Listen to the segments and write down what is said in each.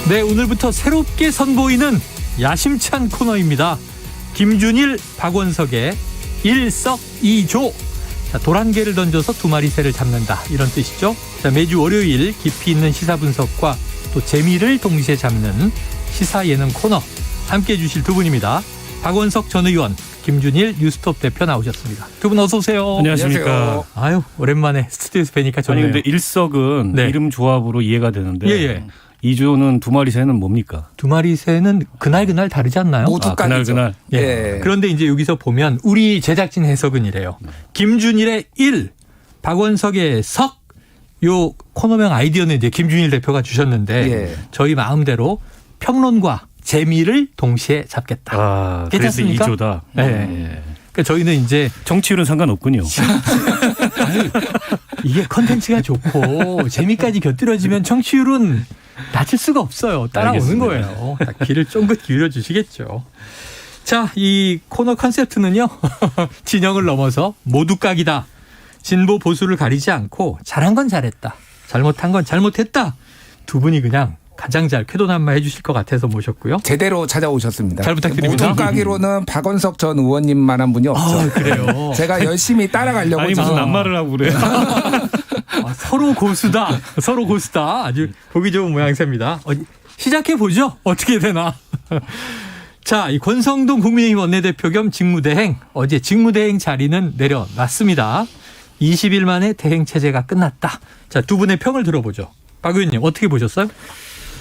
네, 오늘부터 새롭게 선보이는 야심찬 코너입니다. 김준일, 박원석의 일석이조. 자, 도란개를 던져서 두 마리 새를 잡는다, 이런 뜻이죠. 자, 매주 월요일 깊이 있는 시사 분석과 또 재미를 동시에 잡는 시사 예능 코너 함께해 주실 두 분입니다. 박원석 전 의원, 김준일 뉴스톱 대표 나오셨습니다. 두 분 어서 오세요. 안녕하십니까. 아유, 오랜만에 스튜디오에서 뵈니까 좋네요. 아니 근데 일석은 네. 이름 조합으로 이해가 되는데 예. 이조는 두 마리 새는 뭡니까? 두 마리 새는 그날 다르지 않나요? 모두 깡이죠. 그날. 예. 예. 그런데 이제 여기서 보면 우리 제작진 해석은 이래요. 김준일의 일, 박원석의 석. 요 코너명 아이디어는 이제 김준일 대표가 주셨는데 예. 저희 마음대로 평론과 재미를 동시에 잡겠다. 아, 그래서 괜찮습니까? 이조다. 네. 예. 그러니까 저희는 이제 정치율은 상관없군요. 이게 컨텐츠가 좋고 재미까지 곁들여지면 청취율은 낮출 수가 없어요. 따라오는 알겠습니다. 거예요. 귀를 쫑긋 기울여 주시겠죠. 자, 이 코너 컨셉트는요. 진영을 넘어서 모두깍이다. 진보 보수를 가리지 않고 잘한 건 잘했다, 잘못한 건 잘못했다. 두 분이 그냥 가장 잘 쾌도난마 해주실 것 같아서 모셨고요. 제대로 찾아오셨습니다. 잘 부탁드립니다. 모든 까기로는 박원석 전 의원님만한 분이 없죠. 아, 그래요. 제가 열심히 따라가려고 아니 지금 무슨 낱말을 하고 그래요. 서로 고수다. 서로 고수다. 아주 보기 좋은 모양새입니다. 시작해보죠. 어떻게 되나. 자, 이 권성동 국민의힘 원내대표 겸 직무대행. 어제 직무대행 자리는 내려놨습니다. 20일 만에 대행체제가 끝났다. 자, 두 분의 평을 들어보죠. 박 의원님 어떻게 보셨어요?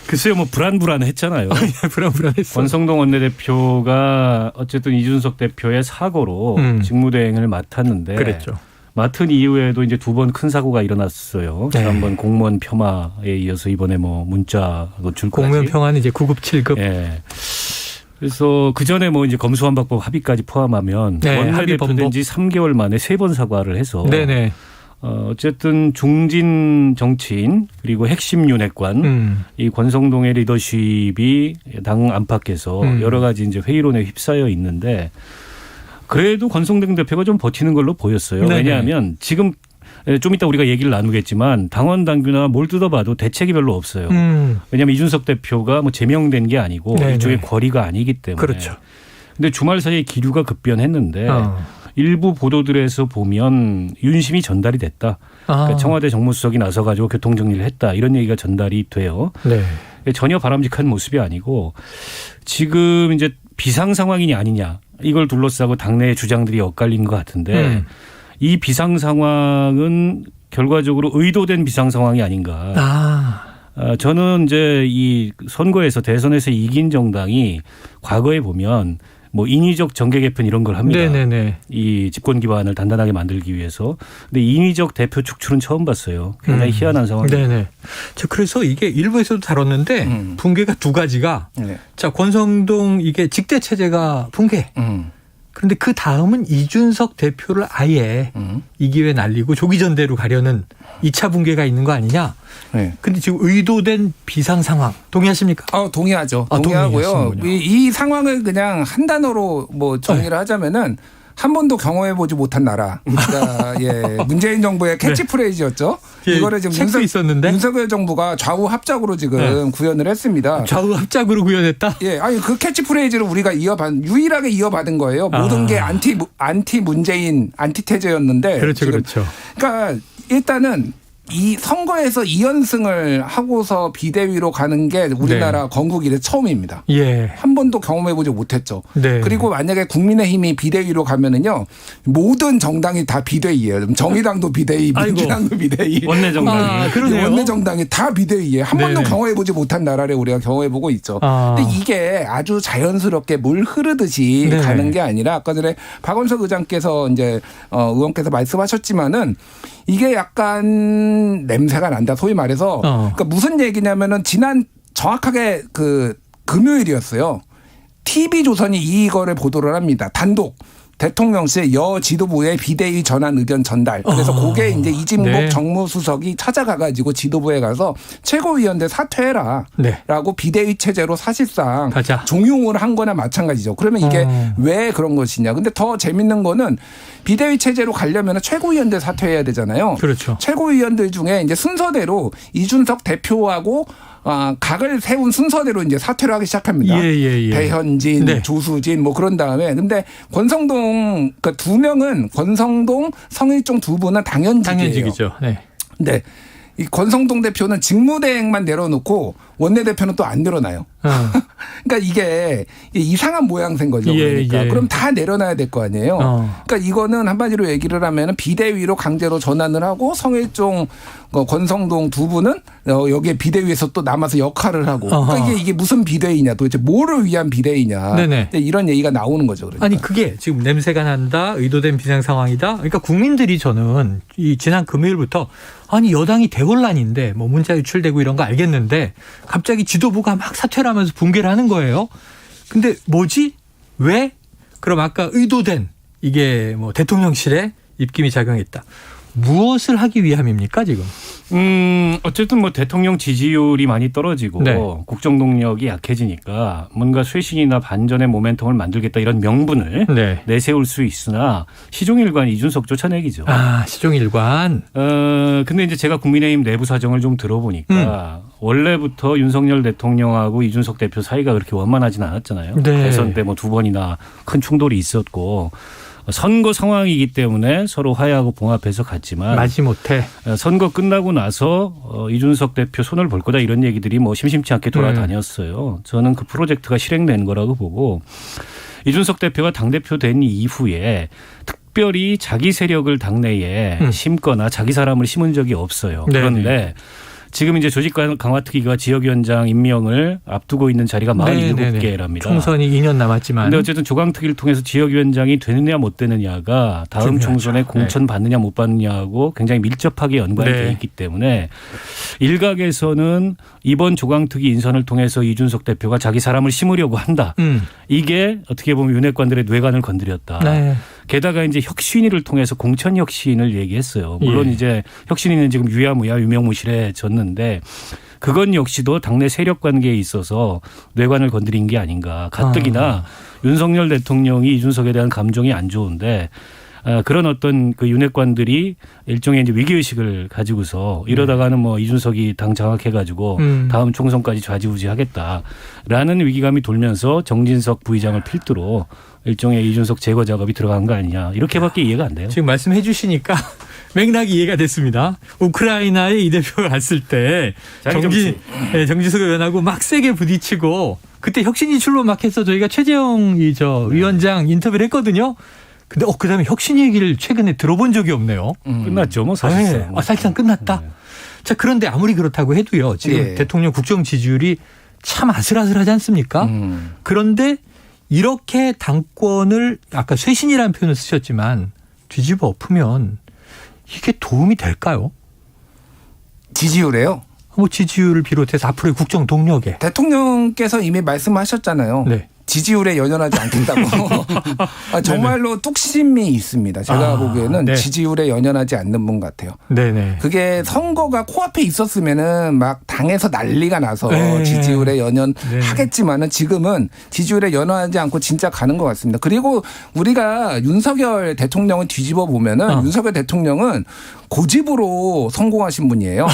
글쎄요, 뭐 불안했잖아요. 불안했어요. 권성동 원내대표가 어쨌든 이준석 대표의 사고로 직무대행을 맡았는데 그랬죠. 맡은 이후에도 이제 두 번 큰 사고가 일어났어요. 네. 지난번 공무원 폄하에 이어서 이번에 뭐 문자 노출까지. 공무원 평화는 이제 9급 7급. 예. 그래서 그 전에 뭐 이제 검수완박법 합의까지 포함하면 네, 원내대표된 지 3개월 만에 3번 사과를 해서 네네. 어쨌든 중진 정치인 그리고 핵심 윤핵관 이 권성동의 리더십이 당 안팎에서 여러 가지 이제 회의론에 휩싸여 있는데 그래도 권성동 대표가 좀 버티는 걸로 보였어요. 네네. 왜냐하면 지금 좀 이따 우리가 얘기를 나누겠지만 당원 당규나 뭘 뜯어봐도 대책이 별로 없어요. 왜냐하면 이준석 대표가 뭐 제명된 게 아니고 네네. 이쪽의 권위가 아니기 때문에. 그렇죠. 근데 주말 사이에 기류가 급변했는데 일부 보도들에서 보면 윤심이 전달이 됐다. 그러니까 청와대 정무수석이 나서가지고 교통정리를 했다. 이런 얘기가 전달이 돼요. 네. 전혀 바람직한 모습이 아니고 지금 이제 비상 상황이냐 아니냐 이걸 둘러싸고 당내의 주장들이 엇갈린 것 같은데 이 비상 상황은 결과적으로 의도된 비상 상황이 아닌가. 저는 이제 이 선거에서 대선에서 이긴 정당이 과거에 보면 뭐 인위적 정계 개편 이런 걸 합니다. 네네네. 이 집권 기반을 단단하게 만들기 위해서. 근데 인위적 대표 축출은 처음 봤어요. 굉장히 희한한 상황이에요. 네네. 저 그래서 이게 일부에서도 다뤘는데 붕괴가 두 가지가. 네. 자, 권성동 이게 직대 체제가 붕괴. 그런데 그 다음은 이준석 대표를 아예 이 기회에 날리고 조기 전대로 가려는 2차 붕괴가 있는 거 아니냐. 네. 근데 지금 의도된 비상 상황 동의하십니까? 동의하죠. 동의하시는군요. 동의하고요. 이 상황을 그냥 한 단어로 뭐 정리를 하자면은 한 번도 경험해보지 못한 나라. 그러니까 예, 문재인 정부의 캐치프레이즈였죠. 예, 이거를 지금 책도 있었는데 윤석열 정부가 좌우 합작으로 지금 구현을 했습니다. 좌우 합작으로 구현했다. 예, 아니 그 캐치프레이즈를 우리가 유일하게 이어받은 거예요. 모든 게 안티 문재인 안티테제였는데. 그렇죠, 그렇죠. 그러니까 일단은 이 선거에서 2연승을 하고서 비대위로 가는 게 우리나라 건국 이래 처음입니다. 예. 한 번도 경험해보지 못했죠. 네. 그리고 만약에 국민의힘이 비대위로 가면은요, 모든 정당이 다 비대위예요. 정의당도 비대위, 민주당도 비대위. 원내 정당이. 그러네요. 원내 정당이 다 비대위에 한 번도 네네. 경험해보지 못한 나라를 우리가 경험해보고 있죠. 근데 이게 아주 자연스럽게 물 흐르듯이 네네. 가는 게 아니라 아까 전에 박원석 의장께서 이제 의원께서 말씀하셨지만은 이게 약간 냄새가 난다. 소위 말해서. 그러니까 무슨 얘기냐면은 정확하게 그 금요일이었어요. TV조선이 이거를 보도를 합니다. 단독. 대통령실 여 지도부의 비대위 전환 의견 전달. 그래서 그게 이제 이진복 네. 정무수석이 찾아가가지고 지도부에 가서 최고위원들 사퇴해라. 네. 라고 비대위 체제로 사실상 가자. 종용을 한 거나 마찬가지죠. 그러면 이게 왜 그런 것이냐. 근데 더 재밌는 거는 비대위 체제로 가려면 최고위원들 사퇴해야 되잖아요. 그렇죠. 최고위원들 중에 이제 순서대로 이준석 대표하고 각을 세운 순서대로 이제 사퇴를 하기 시작합니다. 예. 배현진, 네. 조수진 뭐 그런 다음에 근데 권성동 그러니까 두 명은 권성동, 성일종 두 분은 당연직이에요. 당연직이죠. 네. 네. 이 권성동 대표는 직무대행만 내려놓고 원내대표는 또 안 내려놔요. 그러니까 이게 이상한 모양새인 거죠. 그러니까. 예. 그럼 다 내려놔야 될 거 아니에요. 그러니까 이거는 한마디로 얘기를 하면 비대위로 강제로 전환을 하고 성일종, 권성동 두 분은 여기에 비대위에서 또 남아서 역할을 하고. 그러니까 이게 무슨 비대위냐 도대체 뭐를 위한 비대위냐. 네네. 이런 얘기가 나오는 거죠. 그러니까. 아니 그게 지금 냄새가 난다. 의도된 비상 상황이다. 그러니까 국민들이 저는 이 지난 금요일부터 아니 여당이 대혼란인데 뭐 문자 유출되고 이런 거 알겠는데 갑자기 지도부가 막 사퇴를 하면서 붕괴를 하는 거예요. 근데 뭐지? 왜? 그럼 아까 의도된 이게 뭐 대통령실에 입김이 작용했다. 무엇을 하기 위함입니까 지금? 어쨌든 뭐 대통령 지지율이 많이 떨어지고 네. 국정 동력이 약해지니까 뭔가 쇄신이나 반전의 모멘텀을 만들겠다 이런 명분을 네. 내세울 수 있으나 시종일관 이준석 쫓아내기죠. 시종일관. 근데 이제 제가 국민의힘 내부 사정을 좀 들어보니까 원래부터 윤석열 대통령하고 이준석 대표 사이가 그렇게 원만하지는 않았잖아요. 네. 대선 때 뭐 두 번이나 큰 충돌이 있었고 선거 상황이기 때문에 서로 화해하고 봉합해서 갔지만 마지못해. 선거 끝나고 나서 이준석 대표 손을 볼 거다 이런 얘기들이 뭐 심심치 않게 돌아다녔어요. 저는 그 프로젝트가 실행된 거라고 보고 이준석 대표가 당대표 된 이후에 특별히 자기 세력을 당내에 심거나 자기 사람을 심은 적이 없어요. 네네. 그런데 지금 이제 조직 강화 특위가 지역위원장 임명을 앞두고 있는 자리가 47개랍니다. 총선이 2년 남았지만. 근데 어쨌든 조강 특위를 통해서 지역위원장이 되느냐 못 되느냐가 다음 중요하죠. 총선에 공천 받느냐 못 받느냐하고 굉장히 밀접하게 연관이 되어 있기 때문에 일각에서는 이번 조강 특위 인선을 통해서 이준석 대표가 자기 사람을 심으려고 한다. 이게 어떻게 보면 윤핵관들의 뇌관을 건드렸다. 네. 게다가 이제 혁신위를 통해서 공천 혁신을 얘기했어요. 물론 이제 혁신위는 지금 유야무야 유명무실해졌는데 그건 역시도 당내 세력 관계에 있어서 뇌관을 건드린 게 아닌가. 가뜩이나 윤석열 대통령이 이준석에 대한 감정이 안 좋은데 그런 어떤 그 윤핵관들이 일종의 이제 위기의식을 가지고서 이러다가는 뭐 이준석이 당 장악해가지고 다음 총선까지 좌지우지하겠다라는 위기감이 돌면서 정진석 부의장을 필두로 일종의 이준석 제거 작업이 들어간 거 아니냐. 이렇게밖에 이해가 안 돼요. 지금 말씀해 주시니까 맥락이 이해가 됐습니다. 우크라이나에 이 대표가 갔을 때 정진석 의원하고 막 세게 부딪히고 그때 혁신이 출로 막 해서 저희가 최재형 위원장 인터뷰를 했거든요. 근데 그다음에 혁신 얘기를 최근에 들어본 적이 없네요. 끝났죠. 뭐 사실상. 사실상 끝났다. 자, 그런데 아무리 그렇다고 해도요. 지금 대통령 국정 지지율이 참 아슬아슬하지 않습니까? 그런데 이렇게 당권을 아까 쇄신이라는 표현을 쓰셨지만 뒤집어 엎으면 이게 도움이 될까요? 지지율에요? 뭐 지지율을 비롯해서 앞으로의 국정 동력에. 대통령께서 이미 말씀하셨잖아요. 네. 지지율에 연연하지 않겠다고. 정말로 뚝심이 있습니다. 제가 보기에는 지지율에 연연하지 않는 분 같아요. 네네. 그게 선거가 코앞에 있었으면은 막 당에서 난리가 나서 지지율에 연연하겠지만은 지금은 지지율에 연연하지 않고 진짜 가는 것 같습니다. 그리고 우리가 윤석열 대통령을 뒤집어 보면은 윤석열 대통령은 고집으로 성공하신 분이에요.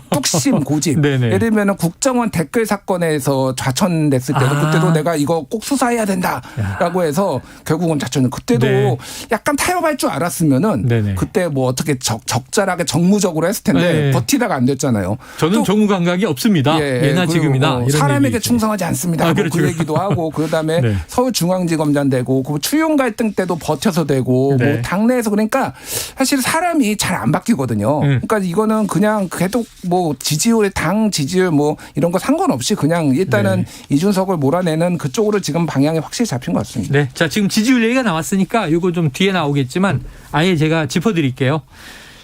뚝심 고집. 예를 들면 국정원 댓글 사건에서 좌천됐을 때도 그때도 내가 이거 꼭 수사해야 된다라고 해서 결국은 좌천은 그때도 약간 타협할 줄 알았으면은 그때 뭐 어떻게 적절하게 정무적으로 했을 텐데 버티다가 안 됐잖아요. 저는 정무 감각이 없습니다. 예나 지금이나 이런 사람에게 충성하지 않습니다. 그렇죠. 그 얘기도 하고 그다음에 서울중앙지검장 되고 그 추용 갈등 때도 버텨서 되고 뭐 당내에서 그러니까 사실 사람이 잘 안 바뀌거든요. 그러니까 이거는 그냥 계속 뭐 지지율 당 지지율 뭐 이런 거 상관없이 그냥 일단은 이준석을 몰아내는 그쪽으로 지금 방향이 확실히 잡힌 것 같습니다. 네, 자 지금 지지율 얘기가 나왔으니까 이거 좀 뒤에 나오겠지만 아예 제가 짚어드릴게요.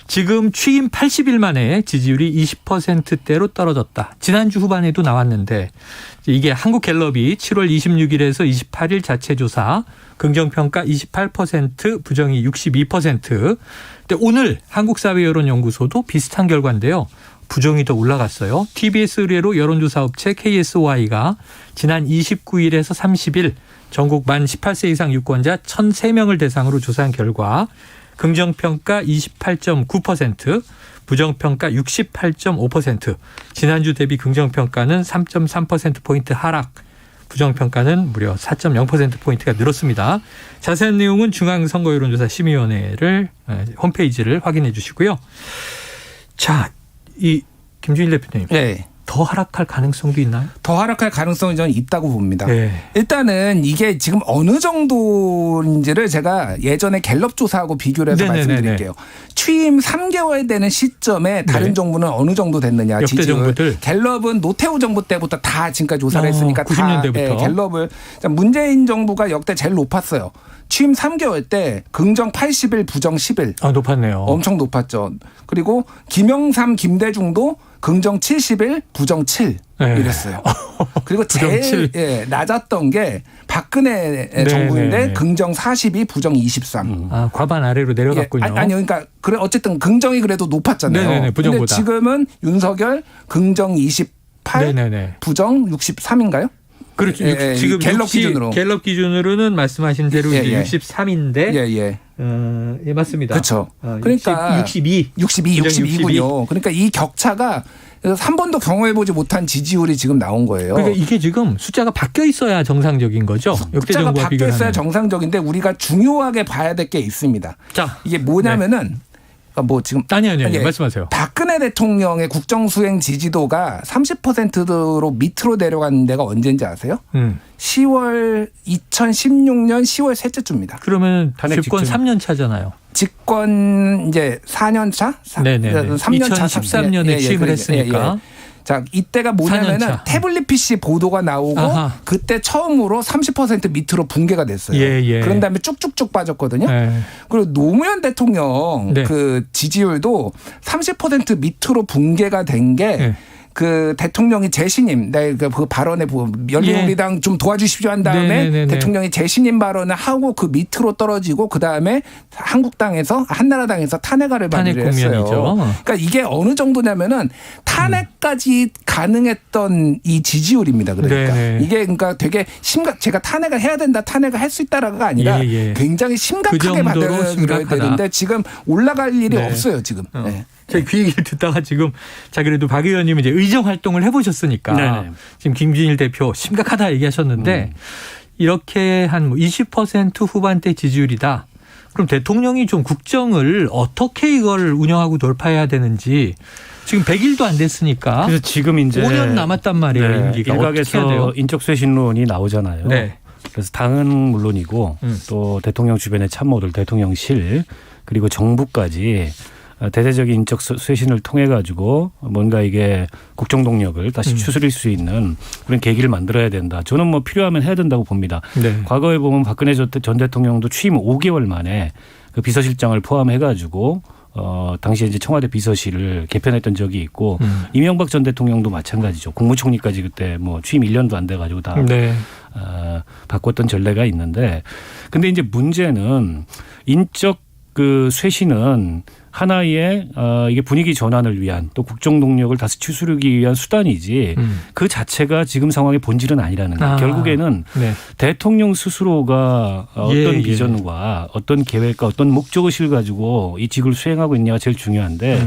지금 취임 80일 만에 지지율이 20%대로 떨어졌다. 지난주 후반에도 나왔는데 이게 한국갤럽이 7월 26일에서 28일 자체 조사 긍정평가 28% 부정이 62%. 근데 오늘 한국사회여론연구소도 비슷한 결과인데요. 부정이 더 올라갔어요. TBS 의뢰로 여론조사 업체 KSY가 지난 29일에서 30일 전국 만 18세 이상 유권자 1,003명을 대상으로 조사한 결과 긍정평가 28.9%, 부정평가 68.5%. 지난주 대비 긍정평가는 3.3%포인트 하락. 부정평가는 무려 4.0%포인트가 늘었습니다. 자세한 내용은 중앙선거여론조사심의위원회를 홈페이지를 확인해 주시고요. 자, 이 김준일 대표님. 네. 더 하락할 가능성도 있나요? 더 하락할 가능성이 저는 있다고 봅니다. 네. 일단은 이게 지금 어느 정도인지를 제가 예전에 갤럽 조사하고 비교를 해서 말씀드릴게요. 취임 3개월 되는 시점에 다른 네. 정부는 어느 정도 됐느냐. 역대 지지율. 정부들. 갤럽은 노태우 정부 때부터 다 지금까지 조사를 했으니까 90년대부터. 다 갤럽을. 문재인 정부가 역대 제일 높았어요. 취임 3개월 때 긍정 80일 부정 10일. 아, 높았네요. 엄청 높았죠. 그리고 김영삼 김대중도 긍정 70일 부정 7 네. 이랬어요. 그리고 부정 제일 7. 낮았던 게 박근혜 정부인데 긍정 42 부정 23. 아, 과반 아래로 내려갔군요. 아니요. 그러니까 그래 어쨌든 긍정이 그래도 높았잖아요. 네네네, 부정보다. 근데 지금은 윤석열 긍정 28 네네네. 부정 63인가요? 그렇죠. 예, 지금 갤럽 기준으로. 갤럽 기준으로는 말씀하신 대로 예, 이제 예. 63인데 예. 예, 맞습니다. 그렇죠. 그러니까 62. 62군요. 그러니까 이 격차가 한 번도 경험해보지 못한 지지율이 지금 나온 거예요. 그러니까 이게 지금 숫자가 바뀌어 있어야 정상적인 거죠. 역대 숫자가 정부와 바뀌어 있어야 비교하면. 정상적인데 우리가 중요하게 봐야 될 게 있습니다. 자, 이게 뭐냐면은 그러니까 뭐 지금 아니요. 예, 말씀하세요. 박근혜 대통령의 국정수행 지지도가 30%로 밑으로 내려간 데가 언제인지 아세요? 10월 2016년 10월 셋째 주입니다. 그러면 탄핵 집권 직전. 3년 차잖아요. 집권 이제 4년 차? 네네. 3년 차. 2013년에 취임을 했으니까. 자, 이때가 뭐냐면은 4년 차. 태블릿 PC 보도가 나오고 아하. 그때 처음으로 30% 밑으로 붕괴가 됐어요. 예. 그런 다음에 쭉쭉쭉 빠졌거든요. 네. 그리고 노무현 대통령 네. 그 지지율도 30% 밑으로 붕괴가 된 게 네. 그 대통령이 재신임, 그 발언에 열린우리당 좀 도와주십시오 한 다음에 네네네네. 대통령이 재신임 발언을 하고 그 밑으로 떨어지고 그 다음에 한국당에서 한나라당에서 탄핵안을 발의를 했어요. 국면이죠. 그러니까 이게 어느 정도냐면은 탄핵까지 가능했던 이 지지율입니다. 그러니까 네네. 이게 그러니까 되게 제가 탄핵을 해야 된다, 탄핵을 할 수 있다라가 아니라 예. 굉장히 심각하게 그 정도로 받아들여야 심각하다. 되는데 지금 올라갈 일이 네. 없어요 지금. 네. 제가 그 얘기를 듣다가 지금 그래도 박 의원님은 이제 의정 활동을 해보셨으니까 네네. 지금 김준일 대표 심각하다 얘기하셨는데 이렇게 한 20% 후반대 지지율이다. 그럼 대통령이 좀 국정을 어떻게 이걸 운영하고 돌파해야 되는지 지금 100일도 안 됐으니까 그래서 지금 이제 5년 남았단 말이에요. 네, 임기가. 어떻게 해야 돼요? 일각에서 인적 쇄신론이 나오잖아요. 네. 그래서 당은 물론이고 또 대통령 주변의 참모들, 대통령실 그리고 정부까지 대대적인 인적 쇄신을 통해 가지고 뭔가 이게 국정 동력을 다시 추스릴 수 있는 그런 계기를 만들어야 된다. 저는 뭐 필요하면 해야 된다고 봅니다. 네. 과거에 보면 박근혜 전 대통령도 취임 5개월 만에 그 비서실장을 포함해 가지고 당시에 이제 청와대 비서실을 개편했던 적이 있고 이명박 전 대통령도 마찬가지죠. 국무총리까지 그때 뭐 취임 1년도 안 돼 가지고 다 네. 바꿨던 전례가 있는데 근데 이제 문제는 인적 그 쇄신은 하나의 이게 분위기 전환을 위한 또 국정 동력을 다시 추스르기 위한 수단이지 그 자체가 지금 상황의 본질은 아니라는 거예요. 결국에는 네. 대통령 스스로가 어떤 예. 비전과 어떤 계획과 어떤 목적의식을 가지고 이 직을 수행하고 있냐가 제일 중요한데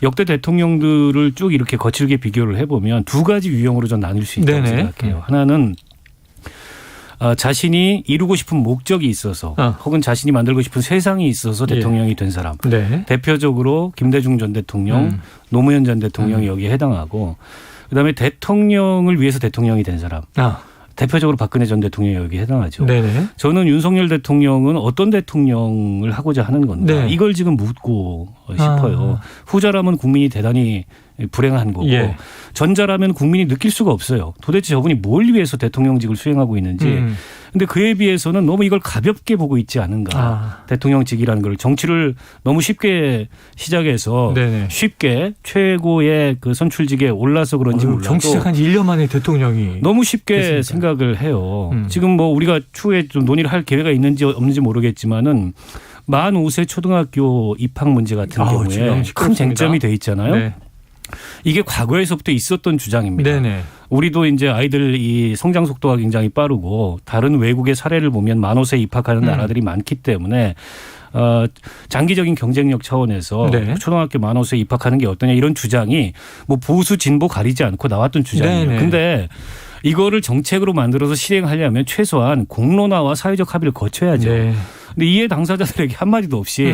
역대 대통령들을 쭉 이렇게 거칠게 비교를 해보면 두 가지 유형으로 전 나눌 수 있다고 네네. 생각해요. 하나는 자신이 이루고 싶은 목적이 있어서 혹은 자신이 만들고 싶은 세상이 있어서 대통령이 된 사람. 네. 대표적으로 김대중 전 대통령, 노무현 전 대통령이 여기에 해당하고 그다음에 대통령을 위해서 대통령이 된 사람. 대표적으로 박근혜 전 대통령이 여기에 해당하죠. 네네. 저는 윤석열 대통령은 어떤 대통령을 하고자 하는 건가. 네. 이걸 지금 묻고 싶어요. 후자라면 국민이 대단히 불행한 거고 전자라면 국민이 느낄 수가 없어요. 도대체 저분이 뭘 위해서 대통령직을 수행하고 있는지. 근데 그에 비해서는 너무 이걸 가볍게 보고 있지 않은가. 대통령직이라는 걸 정치를 너무 쉽게 시작해서 네네. 쉽게 최고의 그 선출직에 올라서 그런지 몰라도 정치 시작한 지 1년 만에 대통령이 너무 쉽게 됐으니까. 생각을 해요. 지금 뭐 우리가 추후에 좀 논의를 할 기회가 있는지 없는지 모르겠지만은 만 5세 초등학교 입학 문제 같은 경우에 지금 큰 시끄럽습니다. 쟁점이 돼 있잖아요. 네. 이게 과거에서부터 있었던 주장입니다. 네네. 우리도 이제 아이들 이 성장 속도가 굉장히 빠르고 다른 외국의 사례를 보면 만 5세 입학하는 나라들이 많기 때문에 장기적인 경쟁력 차원에서 네. 초등학교 만호수에 입학하는 게 어떠냐 이런 주장이 뭐 보수 진보 가리지 않고 나왔던 주장이에요. 네네. 근데 이거를 정책으로 만들어서 실행하려면 최소한 공론화와 사회적 합의를 거쳐야죠. 네. 근데 이해 당사자들에게 한마디도 없이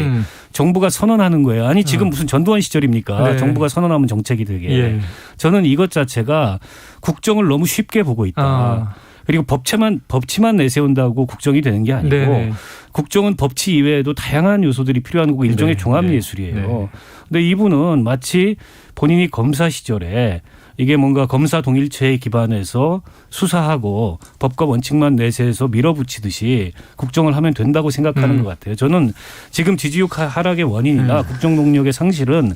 정부가 선언하는 거예요. 아니 지금 무슨 전두환 시절입니까? 네. 정부가 선언하면 정책이 되게. 예. 저는 이것 자체가 국정을 너무 쉽게 보고 있다. 그리고 법치만 내세운다고 국정이 되는 게 아니고 네네. 국정은 법치 이외에도 다양한 요소들이 필요한 거고 일종의 네. 종합예술이에요. 네. 근데 이분은 마치 본인이 검사 시절에 이게 뭔가 검사 동일체에 기반해서 수사하고 법과 원칙만 내세해서 밀어붙이듯이 국정을 하면 된다고 생각하는 것 같아요. 저는 지금 지지율 하락의 원인이나 국정 동력의 상실은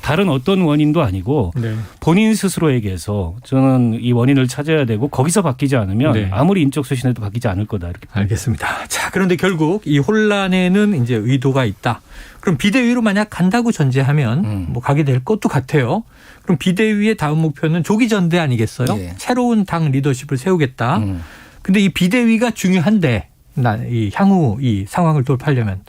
다른 어떤 원인도 아니고 네. 본인 스스로에게서 저는 이 원인을 찾아야 되고 거기서 바뀌지 않으면 네. 아무리 인적 쇄신해도 바뀌지 않을 거다 이렇게 봅니다. 알겠습니다. 자, 그런데 결국 이 혼란에는 이제 의도가 있다. 그럼 비대위로 만약 간다고 전제하면 뭐 가게 될 것도 같아요. 그럼 비대위의 다음 목표는 조기 전대 아니겠어요? 예. 새로운 당 리더십을 세우겠다. 근데 이 비대위가 중요한데 이 향후 이 상황을 돌파하려면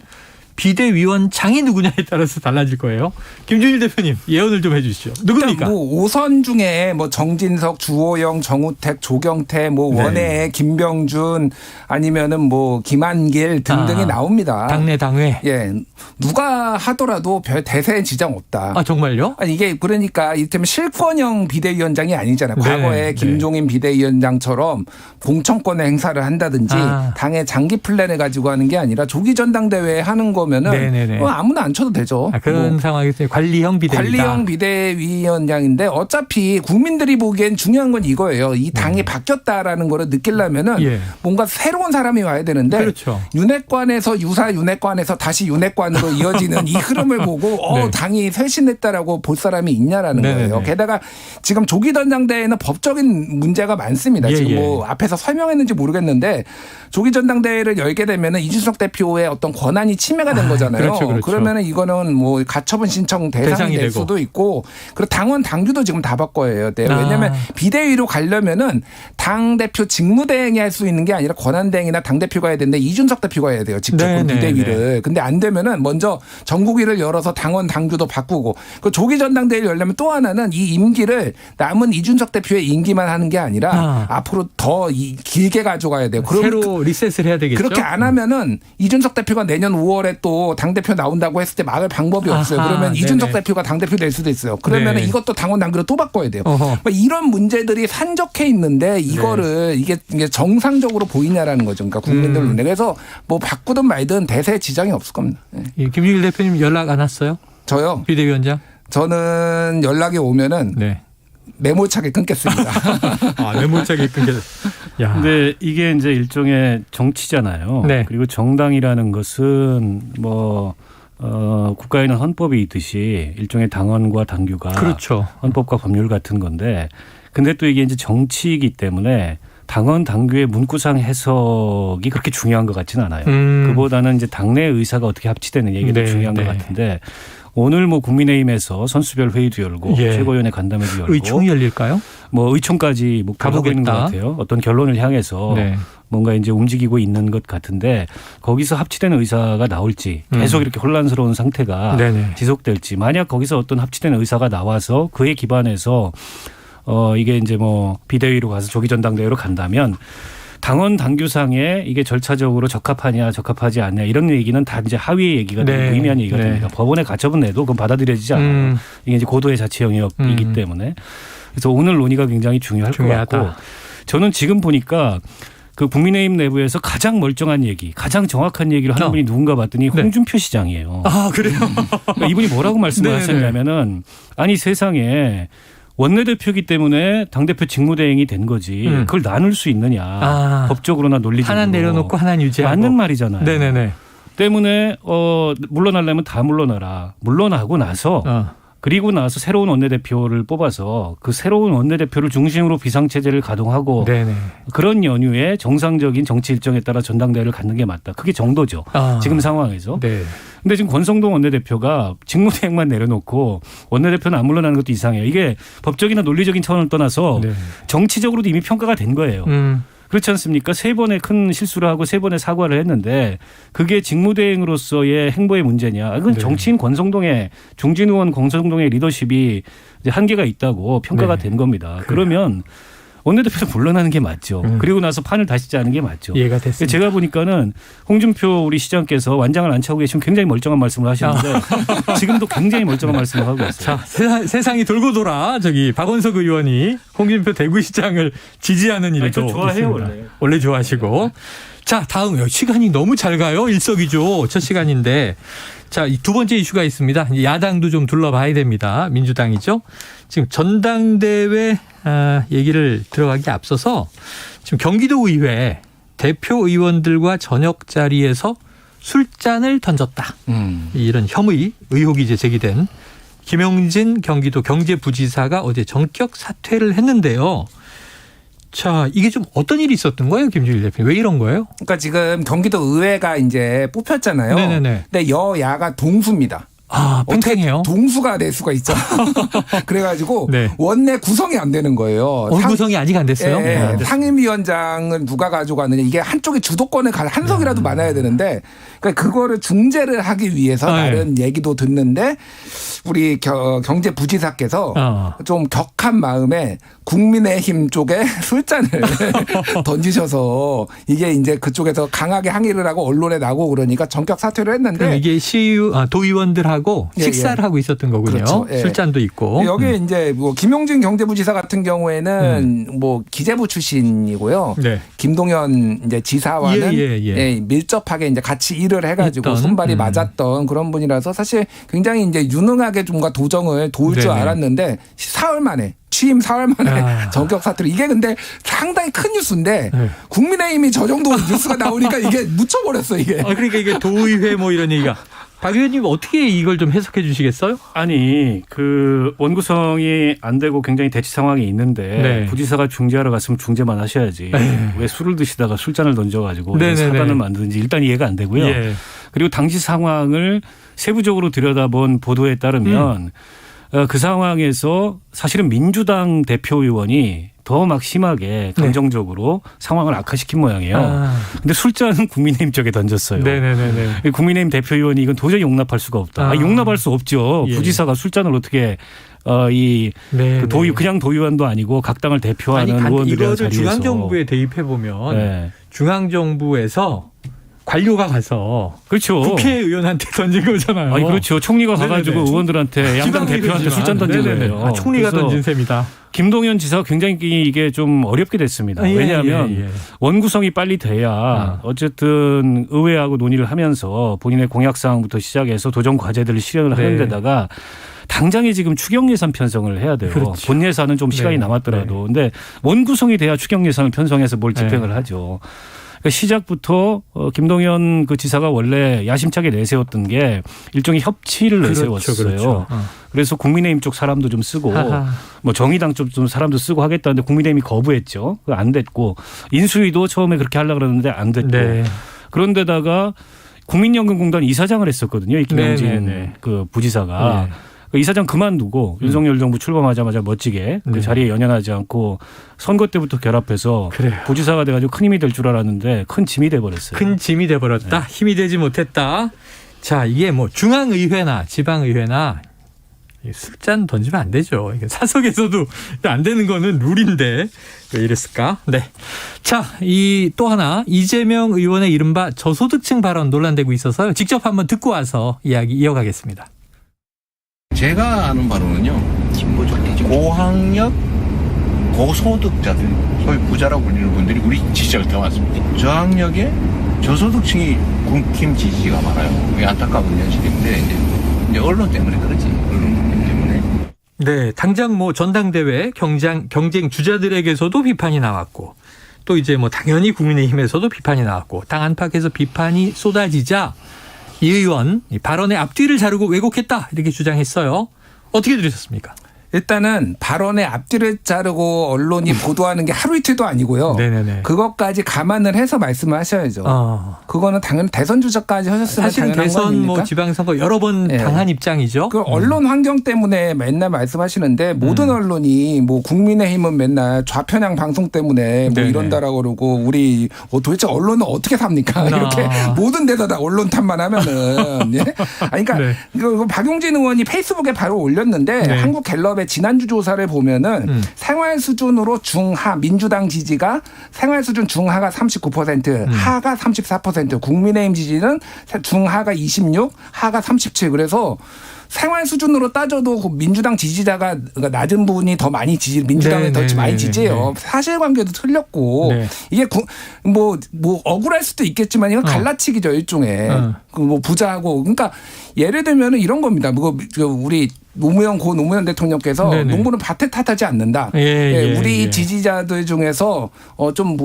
비대위원장이 누구냐에 따라서 달라질 거예요. 김준일 대표님 예언을 좀 해 주시죠. 누굽니까? 뭐 5선 중에 뭐 정진석, 주호영, 정우택, 조경태, 뭐 네. 원외, 김병준 아니면은 뭐 김한길 등등이 나옵니다. 당내 당회. 예, 누가 하더라도 별 대세에 지장 없다. 아 정말요? 아니 이게 그러니까 이를테면 실권형 비대위원장이 아니잖아요. 네. 과거에 김종인 비대위원장처럼 공천권의 행사를 한다든지 당의 장기 플랜을 가지고 하는 게 아니라 조기 전당대회에 하는 거면은 네네네. 아무나 안 쳐도 되죠. 그런 뭐 상황에서 관리형 비대위다. 관리형 비대위원장인데 어차피 국민들이 보기엔 중요한 건 이거예요. 이 당이 바뀌었다라는 거를 느끼려면은 예. 뭔가 새로운 사람이 와야 되는데 그렇죠. 윤핵관에서 유사 윤핵관에서 다시 윤핵관으로 이어지는 이 흐름을 보고 네. 당이 쇄신했다라고 볼 사람이 있냐라는 네네네. 거예요. 게다가 지금 조기 전당대회는 법적인 문제가 많습니다. 예, 지금 예. 뭐 앞에서 설명했는지 모르겠는데 조기 전당대회를 열게 되면은 이준석 대표의 어떤 권한이 침해가 된 거잖아요. 그렇죠, 그렇죠. 그러면은 이거는 뭐 가처분 신청 대상이 될 되고. 수도 있고 그리고 당원 당규도 지금 다 바꿔야 돼요. 왜냐하면 비대위로 가려면은 당 대표 직무대행이 할 수 있는 게 아니라 권한대행이나 당 대표가 해야 되는데 이준석 대표가 해야 돼요. 직접 그 네네네. 비대위를. 근데 안 되면은 먼저 전국위를 열어서 당원 당규도 바꾸고 그 조기 전당대회를 열려면 또 하나는 이 임기를 남은 이준석 대표의 임기만 하는 게 아니라 앞으로 더 길게 가져가야 돼요. 새로 리셋을 해야 되겠죠. 그렇게 안 하면은 이준석 대표가 내년 5월에 또 당대표 나온다고 했을 때 막을 방법이 없어요. 그러면 이준석 대표가 당대표 될 수도 있어요. 그러면 네. 이것도 당원 당규를 또 바꿔야 돼요. 어허. 이런 문제들이 산적해 있는데 이거를 이게 정상적으로 보이냐라는 거죠. 그러니까 국민들 눈에. 그래서 뭐 바꾸든 말든 대세에 지장이 없을 겁니다. 네. 김준일 대표님 연락 안 왔어요? 저요? 비대위원장? 저는 연락이 오면은 네. 메모차게 끊겠습니다. 메모장에 끊겨. 야. 근데 이게 이제 일종의 정치잖아요. 네. 그리고 정당이라는 것은 뭐 국가에는 헌법이 있듯이 일종의 당원과 당규가 그렇죠. 헌법과 법률 같은 건데, 근데 또 이게 이제 정치이기 때문에 당원 당규의 문구상 해석이 그렇게 중요한 것 같지는 않아요. 그보다는 이제 당내 의사가 어떻게 합치되는 얘기가 더 중요한 것 같은데, 오늘 뭐 국민의힘에서 선수별 회의도 열고 최고위원회 간담회도 열고 의총이 열릴까요? 뭐 의총까지 목표하고 있는 것 같아요. 어떤 결론을 향해서 뭔가 이제 움직이고 있는 것 같은데, 거기서 합치되는 의사가 나올지 계속 이렇게 혼란스러운 상태가 지속될지, 만약 거기서 어떤 합치되는 의사가 나와서 그에 기반해서 이게 이제 뭐 비대위로 가서 조기 전당대회로 간다면 당원 당규상에 이게 절차적으로 적합하냐 적합하지 않냐 이런 얘기는 다 이제 하위의 얘기가 되고 무의미한 얘기가 됩니다. 법원에 가처분 내도 그건 받아들여지지 않아요. 이게 이제 고도의 자치 영역이기 때문에. 그래서 오늘 논의가 굉장히 중요할 것 같고, 저는 지금 보니까 그 국민의힘 내부에서 가장 멀쩡한 얘기, 가장 정확한 얘기를 하는 분이 누군가 봤더니 홍준표 시장이에요. 아, 그래요? 그러니까 이분이 뭐라고 말씀을 하셨냐면은, 아니 세상에 원내대표이기 때문에 당대표 직무대행이 된 거지 그걸 나눌 수 있느냐. 법적으로나 논리적으로. 하나 내려놓고 하나 유지하고. 맞는 말이잖아요. 네네네. 때문에 물러나려면 다 물러나라. 물러나고 나서 그리고 나서 새로운 원내대표를 뽑아서 그 새로운 원내대표를 중심으로 비상체제를 가동하고 그런 연휴에 정상적인 정치 일정에 따라 전당대회를 갖는 게 맞다. 그게 정도죠. 지금 상황에서. 근데 지금 권성동 원내대표가 직무대행만 내려놓고 원내대표는 안 물러나는 것도 이상해요. 이게 법적이나 논리적인 차원을 떠나서 정치적으로도 이미 평가가 된 거예요. 그렇지 않습니까? 3번의 큰 실수를 하고 3번의 사과를 했는데 그게 직무대행으로서의 행보의 문제냐. 그건 네. 정치인 권성동의 중진 의원 권성동의 리더십이 이제 한계가 있다고 평가가 네. 된 겁니다. 그래요. 그러면 원내대표도 물러나는 게 맞죠. 그리고 나서 판을 다시 짜는 게 맞죠. 이해가 됐습니다. 제가 보니까는 홍준표 우리 시장께서 완장을 안 차고 계시면 굉장히 멀쩡한 말씀을 하시는데 지금도 굉장히 멀쩡한 말씀을 하고 있어요. 자, 세상이 돌고 돌아 저기 박원석 의원이 홍준표 대구시장을 지지하는 일도 저 좋아해요, 있습니다. 원래 좋아하시고. 자, 다음 시간이 너무 잘 가요. 일석이조 첫 시간인데. 자, 이 두 번째 이슈가 있습니다. 이제 야당도 좀 둘러봐야 됩니다. 민주당이죠. 지금 전당대회 얘기를 들어가기 앞서서 지금 경기도의회 대표 의원들과 저녁 자리에서 술잔을 던졌다. 이런 의혹이 이제 제기된 김용진 경기도 경제부지사가 어제 전격 사퇴를 했는데요. 자, 이게 좀 어떤 일이 있었던 거예요, 김준일 대표님? 왜 이런 거예요? 그러니까 지금 경기도 의회가 이제 뽑혔잖아요. 네네네. 근데 여야가 동수입니다. 아, 팽팽해요. 동수가 될 수가 있죠. 그래가지고 네. 원내 구성이 안 되는 거예요. 구성이 아직 안 됐어요? 예, 네. 상임위원장은 누가 가져가느냐. 이게 한쪽에 주도권을 한 석이라도 많아야 되는데 그러니까 그거를 중재를 하기 위해서 다른 얘기도 듣는데 우리 경제부지사께서 좀 격한 마음에 국민의힘 쪽에 술잔을 던지셔서 이게 이제 그쪽에서 강하게 항의를 하고 언론에 나고 그러니까 전격 사퇴를 했는데 이게 도의원들하고 식사를 하고 있었던 거군요. 그렇죠. 예. 술잔도 있고. 여기에 이제 뭐 김용진 경제부지사 같은 경우에는 뭐 기재부 출신이고요. 네. 김동연 이제 지사와는 예. 밀접하게 이제 같이 일을 해가지고 했던. 손발이 맞았던 그런 분이라서 사실 굉장히 이제 유능하게 좀가 도정을 도울 줄 네네. 알았는데 취임 4월 만에 전격 사퇴를 이게 근데 상당히 큰 뉴스인데 국민의힘이 저 정도 뉴스가 나오니까 이게 묻혀버렸어 이게. 그러니까 이게 도의회 뭐 이런 얘기가. 박 의원님 어떻게 이걸 좀 해석해 주시겠어요? 아니 그 원구성이 안 되고 굉장히 대치 상황이 있는데 부지사가 중재하러 갔으면 중재만 하셔야지. 왜 술을 드시다가 술잔을 던져가지고 사단을 만드는지 일단 이해가 안 되고요. 그리고 당시 상황을 세부적으로 들여다본 보도에 따르면 그 상황에서 사실은 민주당 대표 의원이 더 막 심하게 감정적으로 상황을 악화시킨 모양이에요. 근데 술잔은 국민의힘 쪽에 던졌어요. 네네네. 국민의힘 대표 의원이 이건 도저히 용납할 수가 없다. 용납할 수 없죠. 부지사가 술잔을 어떻게 그냥 도의원도 아니고 각 당을 대표하는 의원들이라는 자리에서. 중앙정부에 대입해 보면 중앙정부에서 관료가 가서 그렇죠. 국회의원한테 던진 거잖아요. 아니 그렇죠. 총리가 가가지고 의원들한테 양당 대표한테 술잔 던진 거예요. 총리가 던진 셈이다. 김동연 지사가 굉장히 이게 좀 어렵게 됐습니다. 왜냐하면 원구성이 빨리 돼야 어쨌든 의회하고 논의를 하면서 본인의 공약사항부터 시작해서 도정 과제들을 실현을 하는 데다가 당장에 지금 추경 예산 편성을 해야 돼요. 그렇죠. 본 예산은 좀 시간이 남았더라도. 근데 원구성이 돼야 추경 예산을 편성해서 뭘 집행을 하죠. 그러니까 시작부터 김동연 그 지사가 원래 야심차게 내세웠던 게 일종의 협치를 내세웠어요. 그렇죠. 그래서 국민의힘 쪽 사람도 좀 쓰고 뭐 정의당 쪽 좀 사람도 쓰고 하겠다는데 국민의힘이 거부했죠. 그거 안 됐고 인수위도 처음에 그렇게 하려고 그러는데 안 됐고 그런데다가 국민연금공단 이사장을 했었거든요. 이 김용진 그 부지사가. 그 이사장 그만두고 윤석열 정부 출범하자마자 멋지게 그 자리에 연연하지 않고 선거 때부터 결합해서 부지사가 돼가지고 큰 힘이 될 줄 알았는데 큰 짐이 돼버렸어요. 큰 짐이 돼버렸다. 힘이 되지 못했다. 자, 이게 뭐 중앙의회나 지방의회나 술잔 던지면 안 되죠. 이게 사석에서도 안 되는 거는 룰인데 왜 이랬을까? 네. 자, 또 하나 이재명 의원의 이른바 저소득층 발언 논란되고 있어서요. 직접 한번 듣고 와서 이야기 이어가겠습니다. 제가 아는 바로는요, 고학력, 고소득자들, 소위 부자라고 불리는 분들이 우리 지지자가 더 많습니다. 저학력에 저소득층이 국힘 지지가 많아요. 그게 안타까운 현실인데, 이제 언론 때문에 그러지. 언론 때문에. 네, 당장 뭐 전당대회 경쟁 주자들에게서도 비판이 나왔고, 또 이제 뭐 당연히 국민의힘에서도 비판이 나왔고, 당 안팎에서 비판이 쏟아지자 이 의원 발언의 앞뒤를 자르고 왜곡했다 이렇게 주장했어요. 어떻게 들으셨습니까? 일단은 발언의 앞뒤를 자르고 언론이 보도하는 게 하루 이틀도 아니고요. 네네네. 그것까지 감안을 해서 말씀을 하셔야죠. 그거는 당연히 대선 주자까지 하셨으면 사실은 당연한 대선 거 뭐 지방선거 여러 번 네. 당한 입장이죠. 그 언론 환경 때문에 맨날 말씀하시는데 모든 언론이 뭐 국민의힘은 맨날 좌편향 방송 때문에 뭐 네네. 이런다라고 그러고 우리 도대체 언론은 어떻게 삽니까? 이렇게 모든 데다 다 언론 탓만 하면은 예? 아니 그러니까 네. 이거 박용진 의원이 페이스북에 바로 올렸는데 네. 한국 갤럽의 지난주 조사를 보면은 생활 수준으로 중하 민주당 지지가 생활 수준 중하가 39%, 하가 34%, 국민의힘 지지는 중하가 26, 하가 37. 그래서 생활 수준으로 따져도 그 민주당 지지자가 낮은 분이 더 많이 민주당을 더 많이 지지해요. 사실관계도 틀렸고 네. 이게 뭐 억울할 수도 있겠지만 이건 갈라치기죠 일종의. 그 뭐 부자하고 그러니까 예를 들면은 이런 겁니다. 우리 노무현 고 노무현 대통령께서 네네. 농부는 밭에 탓하지 않는다. 우리 지지자들 중에서 좀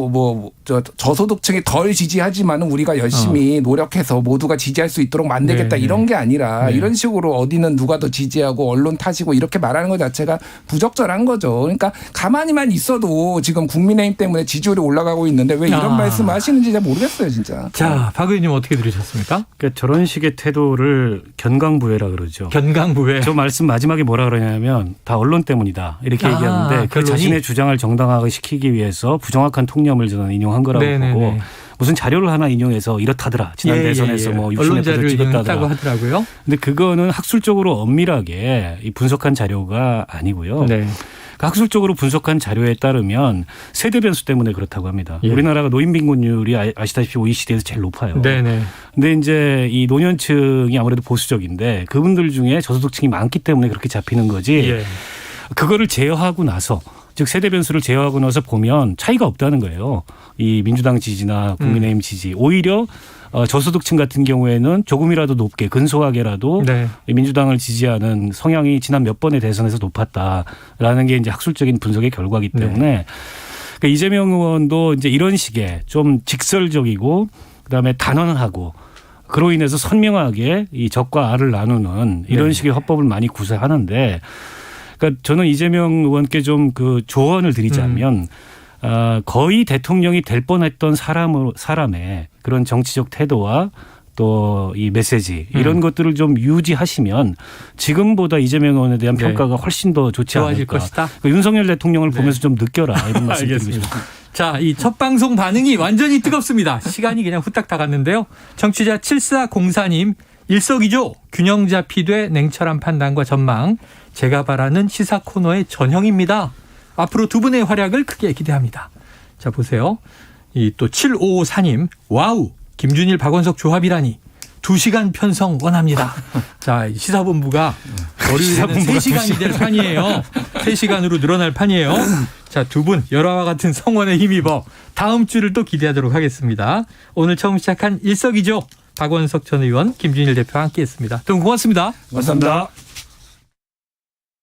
저소득층이 덜 지지하지만은 우리가 열심히 노력해서 모두가 지지할 수 있도록 만들겠다 이런 게 아니라 이런 식으로 어디는 누가 더 지지하고 언론 탓이고 이렇게 말하는 것 자체가 부적절한 거죠. 그러니까 가만히만 있어도 지금 국민의힘 때문에 지지율이 올라가고 있는데 왜 이런 말씀 하시는지 잘 모르겠어요, 진짜. 자, 박 의원님 어떻게 들으셨습니까? 그러니까 저런 식의 태도를 견강부회라 그러죠. 견강부회. 저 말씀 마지막에 뭐라 그러냐면 다 언론 때문이다 이렇게 얘기하는데 그 결론이? 자신의 주장을 정당화시키기 위해서 부정확한 통념을 저는 인용한 거라고 보고 무슨 자료를 하나 인용해서 이렇다더라. 지난 대선에서 뭐 언론자를 찍었다더라. 인용했다고 하더라고요. 근데 그거는 학술적으로 엄밀하게 분석한 자료가 아니고요. 네. 학술적으로 분석한 자료에 따르면 세대 변수 때문에 그렇다고 합니다. 우리나라가 노인 빈곤율이 아시다시피 OECD에서 제일 높아요. 네네. 근데 이제 이 노년층이 아무래도 보수적인데 그분들 중에 저소득층이 많기 때문에 그렇게 잡히는 거지. 그거를 제어하고 나서 즉 세대 변수를 제어하고 나서 보면 차이가 없다는 거예요. 이 민주당 지지나 국민의힘 지지. 오히려 저소득층 같은 경우에는 조금이라도 높게 근소하게라도 민주당을 지지하는 성향이 지난 몇 번의 대선에서 높았다라는 게 이제 학술적인 분석의 결과이기 때문에 그러니까 이재명 의원도 이제 이런 식의 좀 직설적이고 그다음에 단언하고 그로 인해서 선명하게 이 적과 알을 나누는 이런 식의 화법을 많이 구사하는데 그러니까 저는 이재명 의원께 좀 그 조언을 드리자면 거의 대통령이 될 뻔했던 사람의 그런 정치적 태도와 또 이 메시지 이런 것들을 좀 유지하시면 지금보다 이재명 의원에 대한 평가가 훨씬 더 좋지 않을까. 좋아질 것이다. 그러니까 윤석열 대통령을 보면서 좀 느껴라 이런 말씀 드리고 싶습니다. 자, 이 첫 방송 반응이 완전히 뜨겁습니다. 시간이 그냥 후딱 다 갔는데요. 청취자 7404님 일석이조 균형 잡히되 냉철한 판단과 전망 제가 바라는 시사 코너의 전형입니다. 앞으로 두 분의 활약을 크게 기대합니다. 자, 보세요. 이 또 7554님 와우 김준일 박원석 조합이라니 2시간 편성 원합니다. 자, 시사본부가 월요일에는 3시간이 될 판이에요. 3시간으로 늘어날 판이에요. 자, 두 분 열화와 같은 성원에 힘입어 다음 주를 또 기대하도록 하겠습니다. 오늘 처음 시작한 일석이조 박원석 전 의원 김준일 대표와 함께했습니다. 두 분 고맙습니다. 감사합니다.